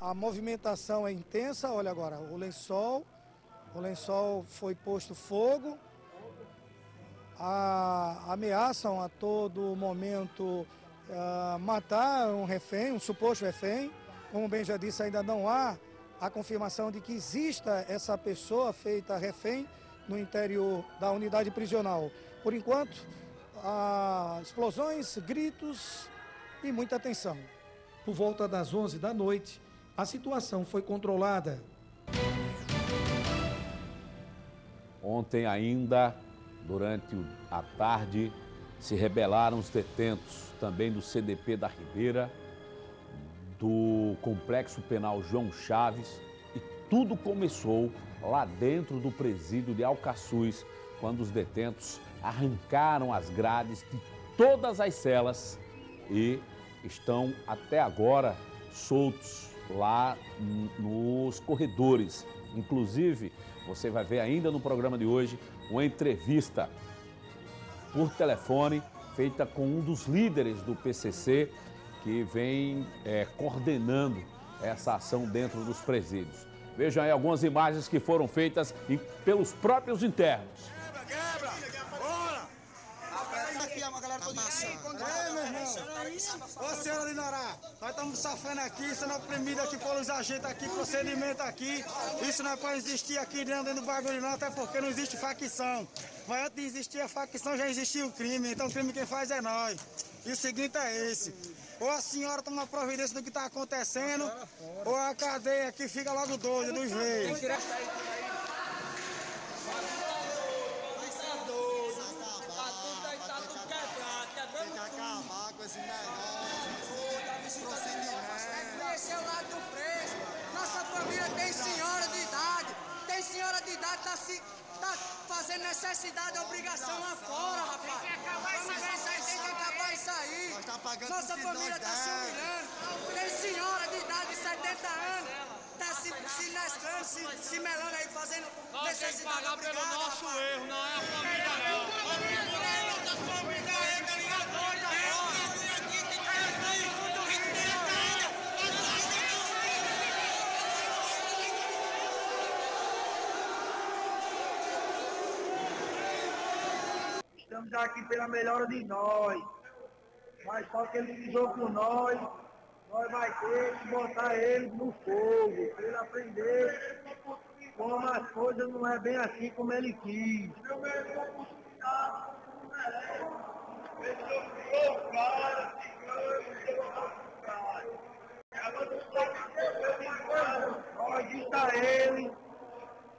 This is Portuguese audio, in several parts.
A movimentação é intensa, olha agora, o lençol foi posto fogo, ameaçam a todo momento matar um refém, um suposto refém. Como bem já disse, ainda não há a confirmação de que exista essa pessoa feita refém no interior da unidade prisional. Por enquanto, explosões, gritos e muita tensão. Por volta das 11 da noite, a situação foi controlada. Ontem ainda, durante a tarde, se rebelaram os detentos também do CDP da Ribeira, do Complexo Penal João Chaves, e tudo começou lá dentro do presídio de Alcaçuz, quando os detentos arrancaram as grades de todas as celas e estão até agora soltos lá nos corredores. Inclusive, você vai ver ainda no programa de hoje uma entrevista por telefone feita com um dos líderes do PCC que vem coordenando essa ação dentro dos presídios. Vejam aí algumas imagens que foram feitas pelos próprios internos. Ô senhora Linorá, nós estamos sofrendo aqui, sendo oprimidos aqui pelos agentes aqui, procedimento aqui. Isso não é para existir aqui dentro do bagulho não, até porque não existe facção. Mas antes de existir a facção já existia o crime, então o crime quem faz é nós. E o seguinte é esse, ou a senhora toma providência do que está acontecendo, ou a cadeia aqui fica logo doida dos veios. Esse é o lado do preso. Nossa família tem senhora de idade. Tem senhora de idade que tá fazendo necessidade, obrigação lá fora, rapaz. Tem que acabar isso aí. Nossa família tá se humilhando. Tem senhora de idade de 70 anos. Tá se mesclando, se melando aí, fazendo necessidade, obrigada. Pelo nosso erro, não é a família não. Nossa família aí, tá ligado? Estamos aqui pela melhora de nós, mas só que ele pisou por nós vai ter que botar ele no fogo, para ele aprender como as coisas não é bem assim como ele quis. Nós disse a ele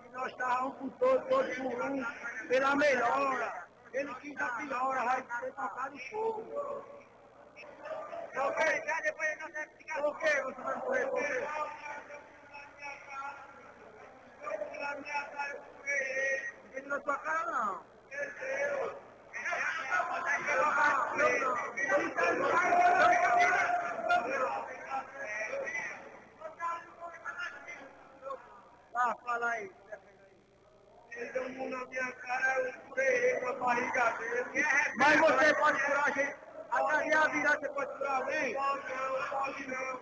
que nós estávamos com todos por um, pela melhora. Ele quis a piora, vai ser tocado de fogo. Depois não deve ficar. Por que você vai morrer? Por quê? Ele na sua cara não. Fala aí. Ele deu um mundo na minha cara, eu furei ele com a barriga dele. Mas você pode furar a gente? Até a vida você pode furar alguém? Pode não.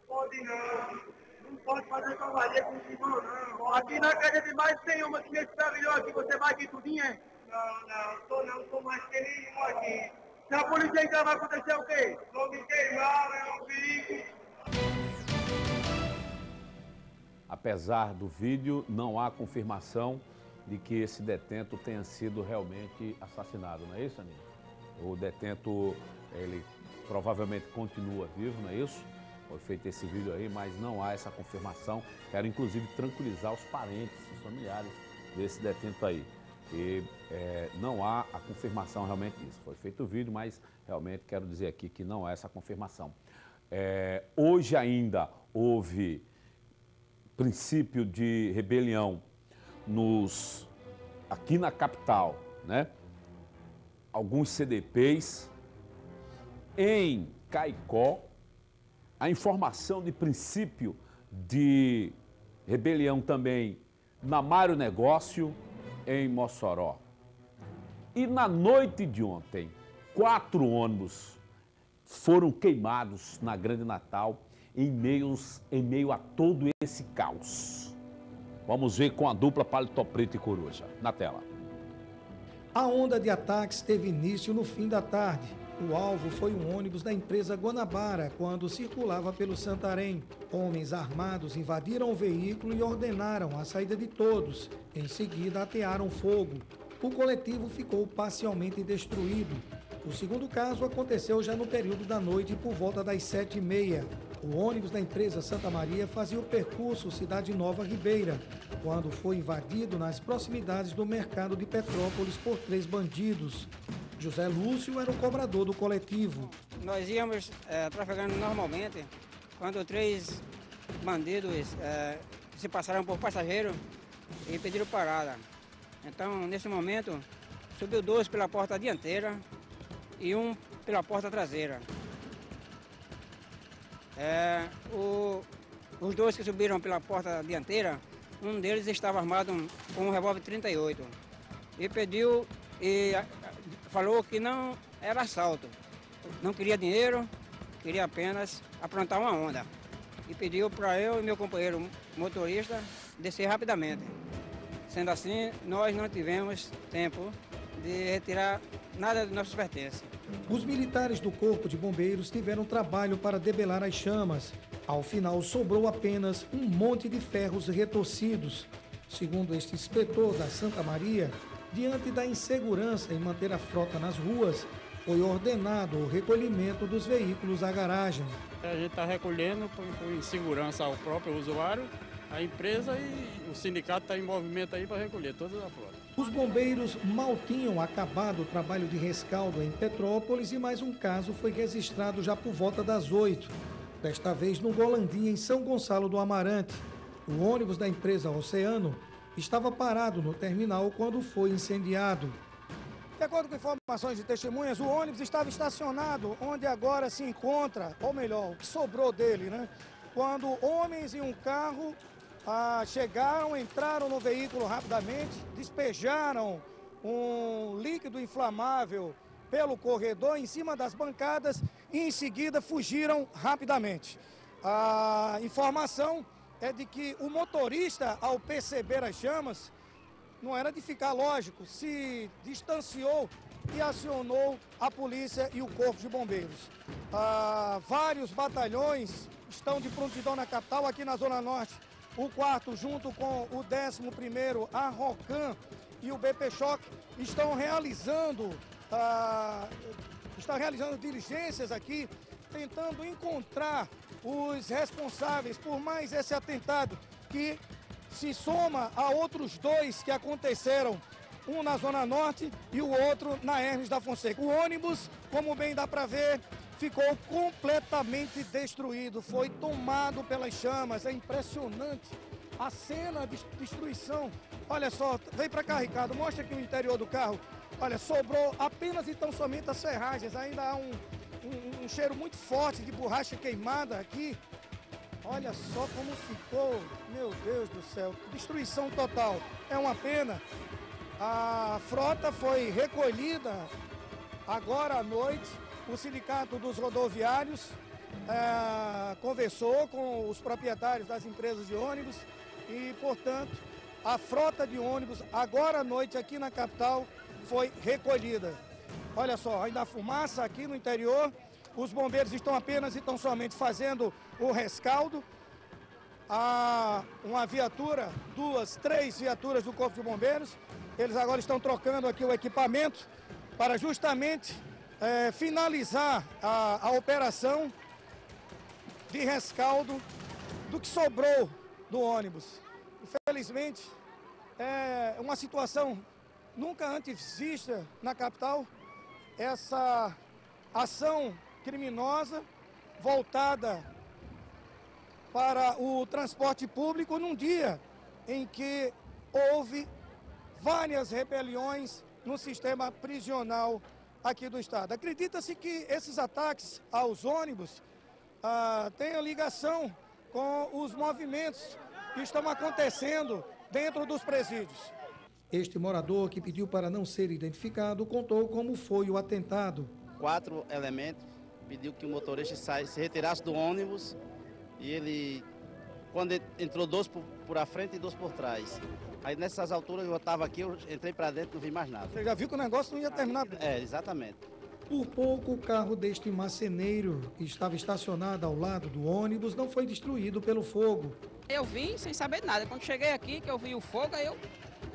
Pode não. Não pode fazer cavaleiro com o irmão, não. Aqui na casa de mais tem uma que nesse pavilhão aqui, você vai aqui tudinho, hein? Não, sou mais que nenhum aqui. Se a polícia entrar, vai acontecer o quê? Vou me queimar, é um perigo. Apesar do vídeo, não há confirmação de que esse detento tenha sido realmente assassinado, não é isso, Aninha? O detento, ele provavelmente continua vivo, não é isso? Foi feito esse vídeo aí, mas não há essa confirmação. Quero, inclusive, tranquilizar os parentes, os familiares desse detento aí. E não há a confirmação realmente disso. Foi feito o vídeo, mas realmente quero dizer aqui que não há essa confirmação. Hoje ainda houve princípio de rebelião aqui na capital, né? Alguns CDPs, em Caicó, a informação de princípio de rebelião também na Mário Negócio, em Mossoró. E na noite de ontem, 4 ônibus foram queimados na Grande Natal em meio a todo esse caos. Vamos ver com a dupla Paletó Preto e Coruja. Na tela. A onda de ataques teve início no fim da tarde. O alvo foi um ônibus da empresa Guanabara, quando circulava pelo Santarém. Homens armados invadiram o veículo e ordenaram a saída de todos. Em seguida, atearam fogo. O coletivo ficou parcialmente destruído. O segundo caso aconteceu já no período da noite, por volta das 7h30. O ônibus da empresa Santa Maria fazia o percurso Cidade Nova Ribeira, quando foi invadido nas proximidades do mercado de Petrópolis por 3 bandidos. José Lúcio era o cobrador do coletivo. Nós íamos trafegando normalmente, quando 3 bandidos se passaram por passageiro e pediram parada. Então, nesse momento, subiu 2 pela porta dianteira e 1 pela porta traseira. Os 2 que subiram pela porta dianteira, um deles estava armado com um revólver 38 e pediu e falou que não era assalto, não queria dinheiro, queria apenas aprontar uma onda. E pediu para eu e meu companheiro motorista descer rapidamente. Sendo assim, nós não tivemos tempo de retirar nada dos nossos pertences. Os militares do Corpo de Bombeiros tiveram trabalho para debelar as chamas. Ao final, sobrou apenas um monte de ferros retorcidos. Segundo este inspetor da Santa Maria, diante da insegurança em manter a frota nas ruas, foi ordenado o recolhimento dos veículos à garagem. A gente está recolhendo por segurança ao próprio usuário, a empresa e o sindicato está em movimento aí para recolher toda a frota. Os bombeiros mal tinham acabado o trabalho de rescaldo em Petrópolis e mais um caso foi registrado já por volta das 8. Desta vez no Golandim, em São Gonçalo do Amarante. O ônibus da empresa Oceano estava parado no terminal quando foi incendiado. De acordo com informações de testemunhas, o ônibus estava estacionado onde agora se encontra, ou melhor, o que sobrou dele, né? Quando homens em um carro chegaram, entraram no veículo rapidamente, despejaram um líquido inflamável pelo corredor em cima das bancadas e em seguida fugiram rapidamente. A informação é de que o motorista, ao perceber as chamas, não era de ficar lógico, se distanciou e acionou a polícia e o Corpo de Bombeiros. Vários batalhões estão de prontidão na capital, aqui na Zona Norte. O 4º, junto com o 11º, a ROCAM e o BP Choque, estão realizando diligências aqui, tentando encontrar os responsáveis por mais esse atentado, que se soma a outros 2 que aconteceram, um na Zona Norte e o outro na Hermes da Fonseca. O ônibus, como bem dá para ver, ficou completamente destruído, foi tomado pelas chamas. É impressionante a cena de destruição. Olha só, vem para cá, Ricardo, mostra aqui o interior do carro. Olha, sobrou apenas e tão somente as ferragens, ainda há um cheiro muito forte de borracha queimada aqui. Olha só como ficou, meu Deus do céu, destruição total. É uma pena. A frota foi recolhida agora à noite. O Sindicato dos Rodoviários conversou com os proprietários das empresas de ônibus e, portanto, a frota de ônibus agora à noite aqui na capital foi recolhida. Olha só, ainda há fumaça aqui no interior. Os bombeiros estão apenas e tão somente fazendo o rescaldo. Há uma viatura, 2, 3 viaturas do Corpo de Bombeiros. Eles agora estão trocando aqui o equipamento para justamente finalizar a operação de rescaldo do que sobrou do ônibus. Infelizmente, é uma situação nunca antes vista na capital, essa ação criminosa voltada para o transporte público num dia em que houve várias rebeliões no sistema prisional aqui do estado. Acredita-se que esses ataques aos ônibus tenham ligação com os movimentos que estão acontecendo dentro dos presídios. Este morador, que pediu para não ser identificado, contou como foi o atentado. 4 elementos pediu que o motorista se retirasse do ônibus E ele, quando ele entrou 2 por a frente e 2 por trás. Aí nessas alturas eu estava aqui, eu entrei para dentro e não vi mais nada. Você já viu que o negócio não ia terminar? É, exatamente. Por pouco, o carro deste marceneiro, que estava estacionado ao lado do ônibus, não foi destruído pelo fogo. Eu vim sem saber de nada. Quando cheguei aqui, que eu vi o fogo, aí eu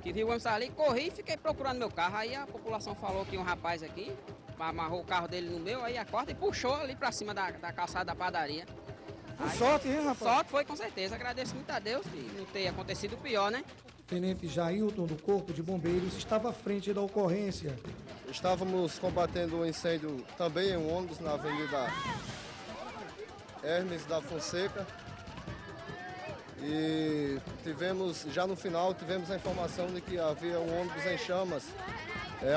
que vi o ônibus ali, corri e fiquei procurando meu carro. Aí a população falou que um rapaz aqui amarrou o carro dele no meu, aí a corda e puxou ali para cima da calçada da padaria. Com sorte, hein, rapaz? Sorte foi, com certeza. Agradeço muito a Deus de não ter acontecido o pior, né? Tenente Jailton, do Corpo de Bombeiros, estava à frente da ocorrência. Estávamos combatendo um incêndio também em um ônibus na Avenida Hermes da Fonseca. E já no final, tivemos a informação de que havia um ônibus em chamas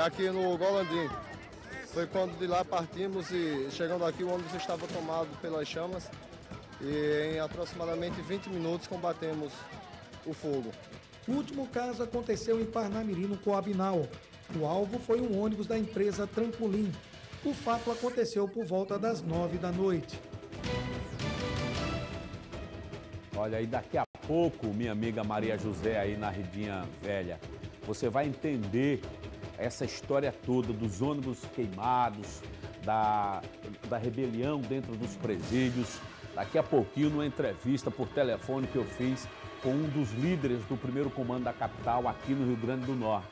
aqui no Golandim. Foi quando de lá partimos e chegando aqui o ônibus estava tomado pelas chamas. E em aproximadamente 20 minutos combatemos o fogo. O último caso aconteceu em Parnamirim, no Coabinal. O alvo foi um ônibus da empresa Trampolim. O fato aconteceu por volta das 9 da noite. Olha, e daqui a pouco, minha amiga Maria José aí na Ridinha Velha, você vai entender essa história toda dos ônibus queimados, da rebelião dentro dos presídios. Daqui a pouquinho, numa entrevista por telefone que eu fiz com um dos líderes do 1º Comando da capital aqui no Rio Grande do Norte.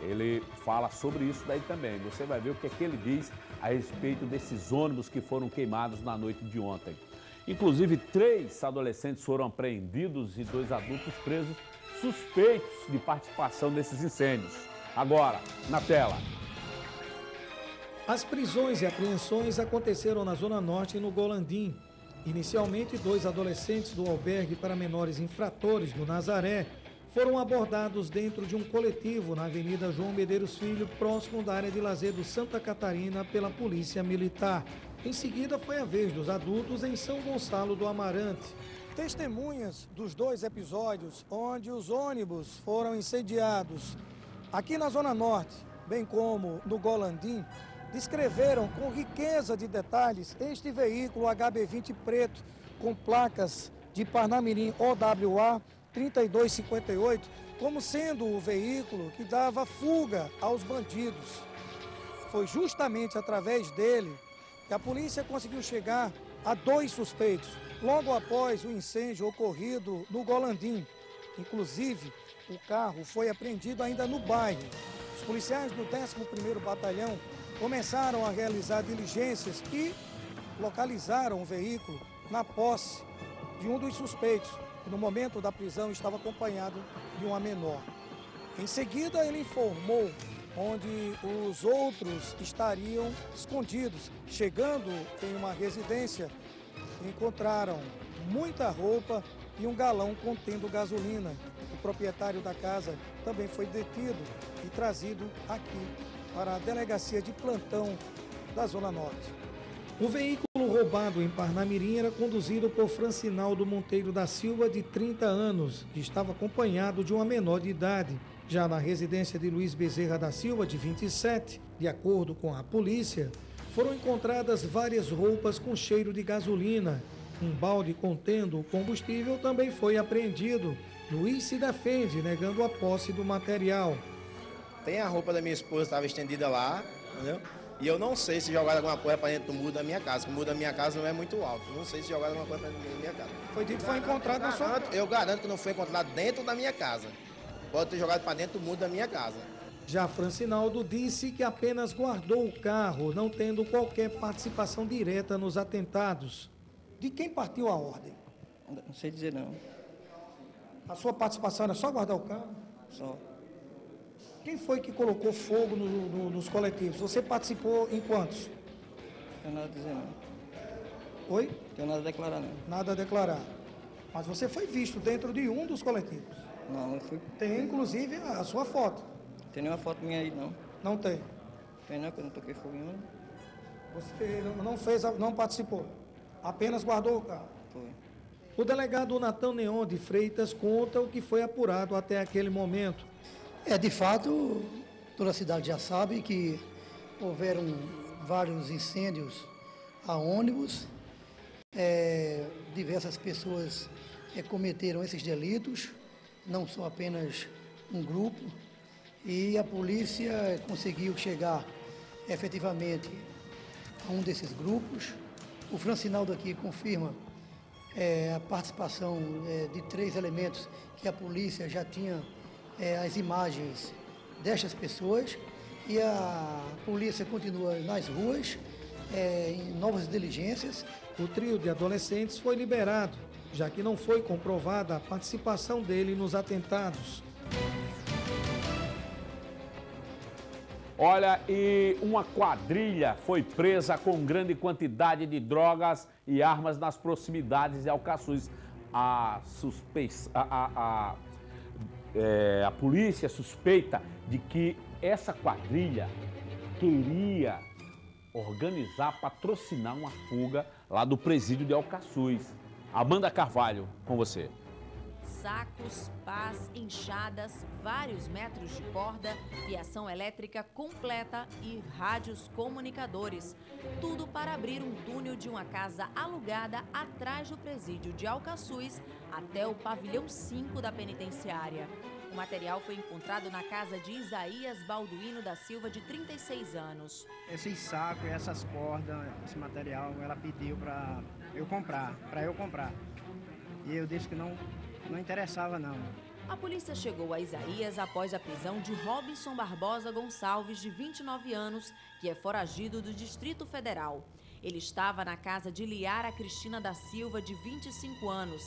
Ele fala sobre isso daí também. Você vai ver o que é que ele diz a respeito desses ônibus que foram queimados na noite de ontem. Inclusive, 3 adolescentes foram apreendidos e 2 adultos presos suspeitos de participação nesses incêndios. Agora, na tela. As prisões e apreensões aconteceram na Zona Norte e no Golandim. Inicialmente, 2 adolescentes do albergue para menores infratores do Nazaré foram abordados dentro de um coletivo na Avenida João Medeiros Filho, próximo da área de lazer do Santa Catarina, pela Polícia Militar. Em seguida, foi a vez dos adultos em São Gonçalo do Amarante. Testemunhas dos 2 episódios onde os ônibus foram incendiados aqui na Zona Norte, bem como no Golandim, descreveram com riqueza de detalhes este veículo HB20 preto com placas de Parnamirim OWA 3258 como sendo o veículo que dava fuga aos bandidos. Foi justamente através dele que a polícia conseguiu chegar a 2 suspeitos, logo após o incêndio ocorrido no Golandim. Inclusive, o carro foi apreendido ainda no bairro. Os policiais do 11º Batalhão começaram a realizar diligências e localizaram o veículo na posse de um dos suspeitos, que no momento da prisão estava acompanhado de uma menor. Em seguida, ele informou onde os outros estariam escondidos. Chegando em uma residência, encontraram muita roupa e um galão contendo gasolina. O proprietário da casa também foi detido e trazido aqui para a delegacia de plantão da Zona Norte. O veículo roubado em Parnamirim era conduzido por Francinaldo Monteiro da Silva, de 30 anos, e estava acompanhado de uma menor de idade. Já na residência de Luiz Bezerra da Silva, de 27, de acordo com a polícia, foram encontradas várias roupas com cheiro de gasolina. Um balde contendo o combustível também foi apreendido. Luiz se defende, negando a posse do material. Tem a roupa da minha esposa, estava estendida lá, entendeu? E eu não sei se jogaram alguma coisa para dentro do muro da minha casa, porque o muro da minha casa não é muito alto. Não sei se jogaram alguma coisa para dentro da minha casa. Foi dito que foi encontrado na sua... Eu garanto que não foi encontrado dentro da minha casa. Pode ter jogado para dentro do muro da minha casa. Já Francinaldo disse que apenas guardou o carro, não tendo qualquer participação direta nos atentados. De quem partiu a ordem? Não sei dizer não. A sua participação era só guardar o carro? Só. Quem foi que colocou fogo nos coletivos? Você participou em quantos? Não tenho nada a dizer não. Oi? Não tenho nada a declarar não. Nada a declarar. Mas você foi visto dentro de um dos coletivos? Não, eu fui. Tem inclusive a sua foto. Não tem nenhuma foto minha aí não. Não tem? Tem não, que eu não toquei fogo em um. Você não fez, não participou? Apenas guardou o carro? Foi. O delegado Natan Neon de Freitas conta o que foi apurado até aquele momento. De fato, toda a cidade já sabe que houveram vários incêndios a ônibus Diversas pessoas cometeram esses delitos, não são apenas um grupo, e a polícia conseguiu chegar efetivamente a um desses grupos. O Francinaldo aqui confirma a participação de 3 elementos que a polícia já tinha as imagens destas pessoas, e a polícia continua nas ruas em novas diligências. O trio de adolescentes foi liberado, já que não foi comprovada a participação dele nos atentados. Olha, e uma quadrilha foi presa com grande quantidade de drogas e armas nas proximidades de Alcaçuz. A polícia suspeita de que essa quadrilha queria organizar, patrocinar uma fuga lá do presídio de Alcaçuz. Amanda Carvalho, com você. Sacos, pás, enxadas, vários metros de corda, fiação elétrica completa e rádios comunicadores. Tudo para abrir um túnel de uma casa alugada atrás do presídio de Alcaçuz até o pavilhão 5 da penitenciária. O material foi encontrado na casa de Isaías Balduino da Silva, de 36 anos. Esses sacos, essas cordas, esse material, ela pediu para eu comprar. E eu disse que não interessava, não. A polícia chegou a Isaías após a prisão de Robinson Barbosa Gonçalves, de 29 anos, que é foragido do Distrito Federal. Ele estava na casa de Liara Cristina da Silva, de 25 anos.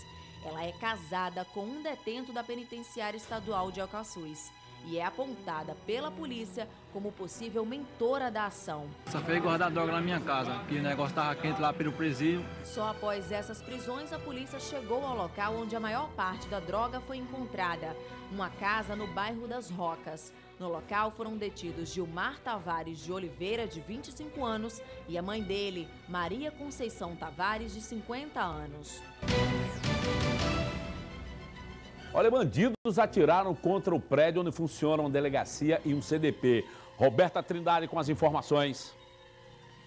Ela é casada com um detento da Penitenciária Estadual de Alcaçuz e é apontada pela polícia como possível mentora da ação. Só fez guardar droga na minha casa, que o negócio estava quente lá pelo presídio. Só após essas prisões, a polícia chegou ao local onde a maior parte da droga foi encontrada, uma casa no bairro das Rocas. No local foram detidos Gilmar Tavares de Oliveira, de 25 anos, e a mãe dele, Maria Conceição Tavares, de 50 anos. Olha, bandidos atiraram contra o prédio onde funcionam uma delegacia e um CDP. Roberta Trindade com as informações.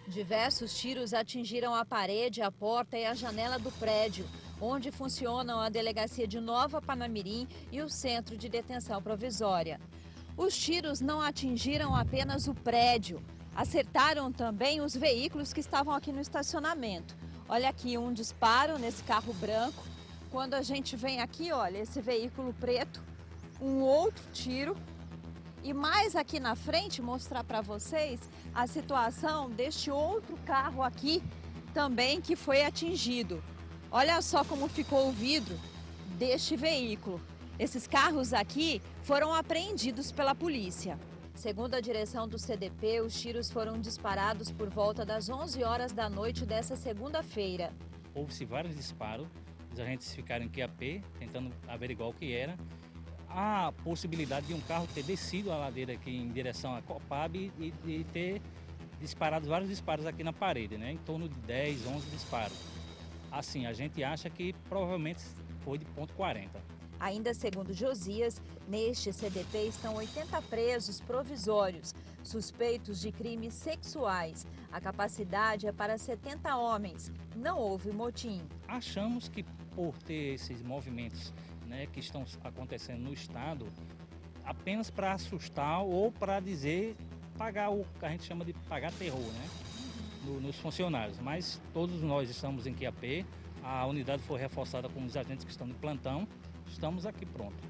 Diversos tiros atingiram a parede, a porta e a janela do prédio, onde funcionam a delegacia de Nova Panamirim e o centro de detenção provisória. Os tiros não atingiram apenas o prédio, acertaram também os veículos que estavam aqui no estacionamento. Olha aqui um disparo nesse carro branco. Quando a gente vem aqui, olha, esse veículo preto, um outro tiro. E mais aqui na frente, mostrar para vocês a situação deste outro carro aqui também que foi atingido. Olha só como ficou o vidro deste veículo. Esses carros aqui foram apreendidos pela polícia. Segundo a direção do CDP, os tiros foram disparados por volta das 11 horas da noite dessa segunda-feira. Houve-se vários disparos. Os agentes ficaram em QAP, tentando averiguar o que era. Há a possibilidade de um carro ter descido a ladeira aqui em direção à Copab e ter disparado vários disparos aqui na parede, né? Em torno de 10, 11 disparos. Assim, a gente acha que provavelmente foi de ponto .40. Ainda segundo Josias, neste CDP estão 80 presos provisórios, suspeitos de crimes sexuais. A capacidade é para 70 homens. Não houve motim. Achamos que por ter esses movimentos, né, que estão acontecendo no Estado, apenas para assustar ou para dizer, pagar o que a gente chama de pagar terror, né, nos funcionários. Mas todos nós estamos em QAP, a unidade foi reforçada com os agentes que estão de plantão, estamos aqui prontos.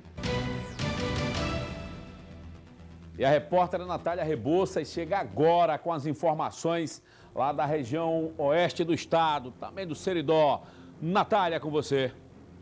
E a repórter Natália Rebouças chega agora com as informações lá da região oeste do estado, também do Seridó. Natália, com você.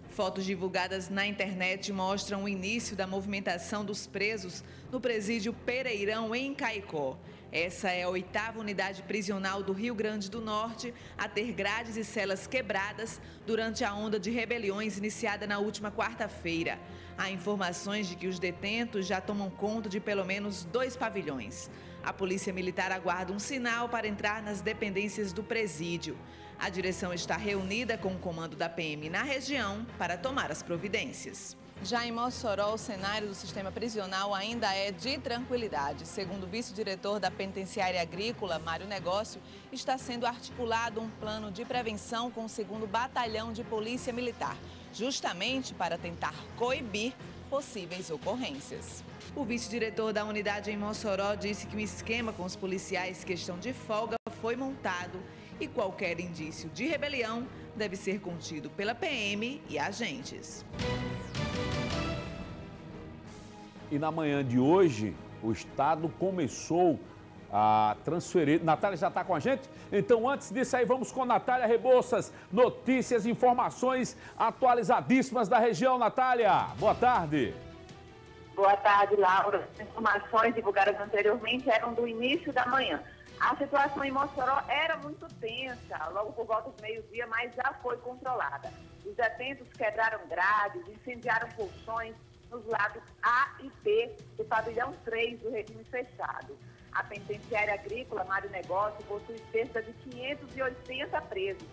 Fotos divulgadas na internet mostram o início da movimentação dos presos no presídio Pereirão, em Caicó. Essa é a 8ª unidade prisional do Rio Grande do Norte a ter grades e celas quebradas durante a onda de rebeliões iniciada na última quarta-feira. Há informações de que os detentos já tomam conta de pelo menos 2 pavilhões. A Polícia Militar aguarda um sinal para entrar nas dependências do presídio. A direção está reunida com o comando da PM na região para tomar as providências. Já em Mossoró, o cenário do sistema prisional ainda é de tranquilidade. Segundo o vice-diretor da Penitenciária Agrícola, Mário Negócio, está sendo articulado um plano de prevenção com o 2º Batalhão de Polícia Militar, justamente para tentar coibir possíveis ocorrências. O vice-diretor da unidade em Mossoró disse que um esquema com os policiais que estão de folga foi montado e qualquer indício de rebelião deve ser contido pela PM e agentes. E na manhã de hoje, o Estado começou a transferir... Natália já está com a gente? Então, antes disso aí, vamos com Natália Rebouças. Notícias, informações atualizadíssimas da região. Natália, boa tarde. Boa tarde, Laura. As informações divulgadas anteriormente eram do início da manhã. A situação em Mossoró era muito tensa, logo por volta do meio-dia, mas já foi controlada. Os detentos quebraram grades, incendiaram colchões nos lados A e B do pavilhão 3 do regime fechado. A Penitenciária Agrícola Mário Negócio possui cerca de 580 presos,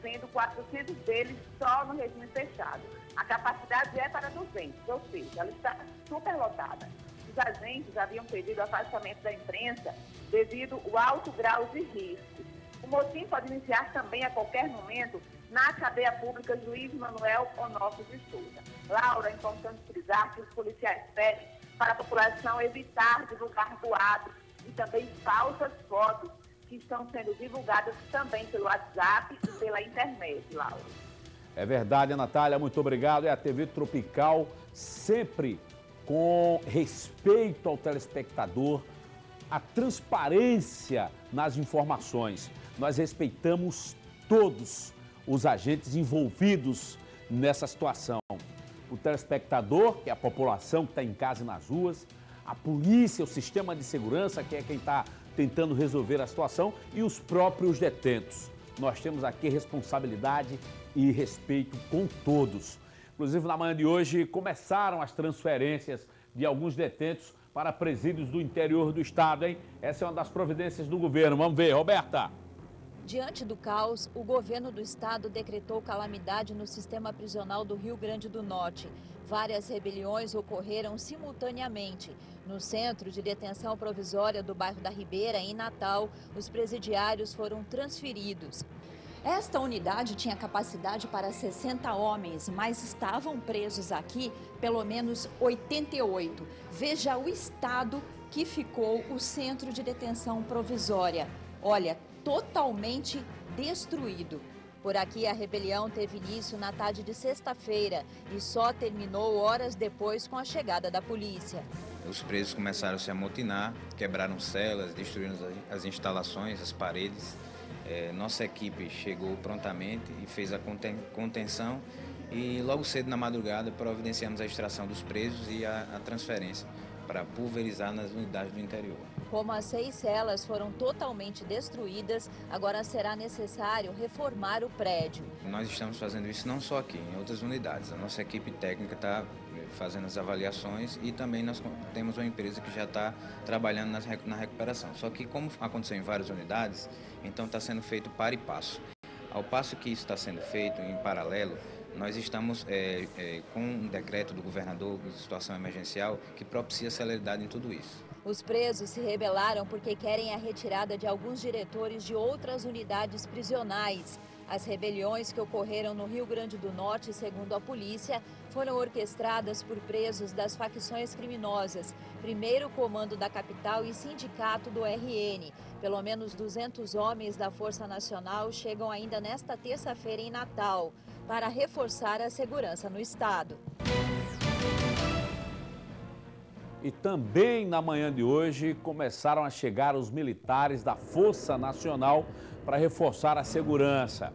sendo 400 deles só no regime fechado. A capacidade é para 200, ou seja, ela está superlotada. Os agentes haviam pedido o afastamento da imprensa devido ao alto grau de risco. O motim pode iniciar também a qualquer momento na cadeia pública Luiz Manuel Onofre de Souza. Laura, é importante frisar que os policiais pedem para a população evitar divulgar boatos e também falsas fotos que estão sendo divulgadas também pelo WhatsApp e pela internet, Laura. É verdade, Natália, muito obrigado. É a TV Tropical, sempre com respeito ao telespectador, a transparência nas informações. Nós respeitamos todos os agentes envolvidos nessa situação. O telespectador, que é a população que está em casa e nas ruas, a polícia, o sistema de segurança, que é quem está tentando resolver a situação, e os próprios detentos. Nós temos aqui responsabilidade e respeito com todos. Inclusive, na manhã de hoje, começaram as transferências de alguns detentos para presídios do interior do estado, hein? Essa é uma das providências do governo. Vamos ver, Roberta. Diante do caos, o governo do estado decretou calamidade no sistema prisional do Rio Grande do Norte. Várias rebeliões ocorreram simultaneamente. No centro de detenção provisória do bairro da Ribeira, em Natal, os presidiários foram transferidos. Esta unidade tinha capacidade para 60 homens, mas estavam presos aqui pelo menos 88. Veja o estado que ficou o centro de detenção provisória. Olha, totalmente destruído. Por aqui, a rebelião teve início na tarde de sexta-feira e só terminou horas depois com a chegada da polícia. Os presos começaram a se amotinar, quebraram celas, destruíram as instalações, as paredes. Nossa equipe chegou prontamente e fez a contenção e logo cedo na madrugada providenciamos a extração dos presos e a transferência para pulverizar nas unidades do interior. Como as 6 celas foram totalmente destruídas, agora será necessário reformar o prédio. Nós estamos fazendo isso não só aqui, em outras unidades. A nossa equipe técnica está fazendo as avaliações e também nós temos uma empresa que já está trabalhando na recuperação. Só que como aconteceu em várias unidades, então está sendo feito par e passo. Ao passo que isso está sendo feito em paralelo, nós estamos com um decreto do governador de situação emergencial que propicia celeridade em tudo isso. Os presos se rebelaram porque querem a retirada de alguns diretores de outras unidades prisionais. As rebeliões que ocorreram no Rio Grande do Norte, segundo a polícia, foram orquestradas por presos das facções criminosas, Primeiro Comando da Capital e Sindicato do RN. Pelo menos 200 homens da Força Nacional chegam ainda nesta terça-feira em Natal, para reforçar a segurança no estado. E também na manhã de hoje começaram a chegar os militares da Força Nacional para reforçar a segurança.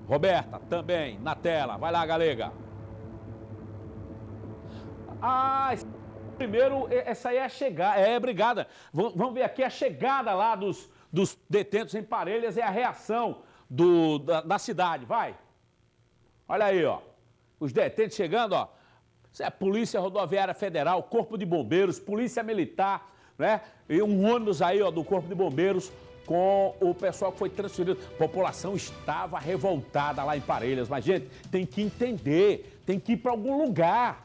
Roberta, também na tela. Vai lá, Galega. Primeiro, essa aí é a chegada. Obrigada. Vamos ver aqui a chegada lá dos detentos em Parelhas e a reação da cidade. Vai. Olha aí, ó. Os detentos chegando, ó. Isso é Polícia Rodoviária Federal, Corpo de Bombeiros, Polícia Militar, né? E um ônibus aí, ó, do Corpo de Bombeiros com o pessoal que foi transferido. A população estava revoltada lá em Parelhas, mas, gente, tem que entender, tem que ir para algum lugar.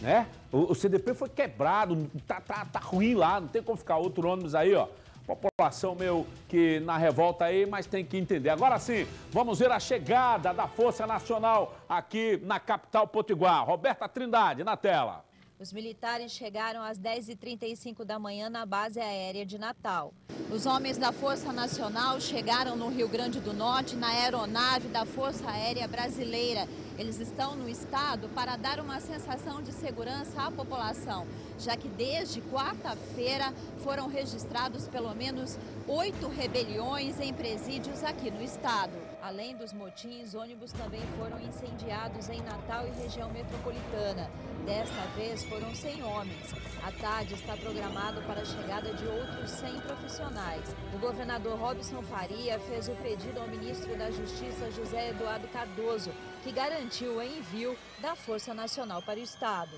né? O CDP foi quebrado, tá ruim lá, não tem como ficar outro ônibus aí, ó. População meio que na revolta aí, mas tem que entender. Agora sim, vamos ver a chegada da Força Nacional aqui na capital potiguar. Roberta Trindade, na tela. Os militares chegaram às 10h35 da manhã na base aérea de Natal. Os homens da Força Nacional chegaram no Rio Grande do Norte na aeronave da Força Aérea Brasileira. Eles estão no estado para dar uma sensação de segurança à população, já que desde quarta-feira foram registrados pelo menos 8 rebeliões em presídios aqui no estado. Além dos motins, ônibus também foram incendiados em Natal e região metropolitana. Desta vez foram 100 homens. À tarde está programado para a chegada de outros 100 profissionais. O governador Robson Faria fez o pedido ao ministro da Justiça, José Eduardo Cardoso, que garantiu o envio da Força Nacional para o estado.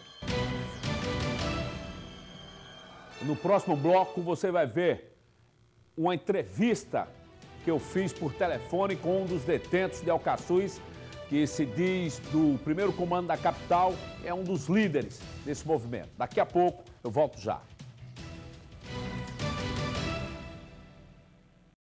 No próximo bloco você vai ver uma entrevista que eu fiz por telefone com um dos detentos de Alcaçuz, que se diz do primeiro comando da capital, é um dos líderes desse movimento. Daqui a pouco eu volto já.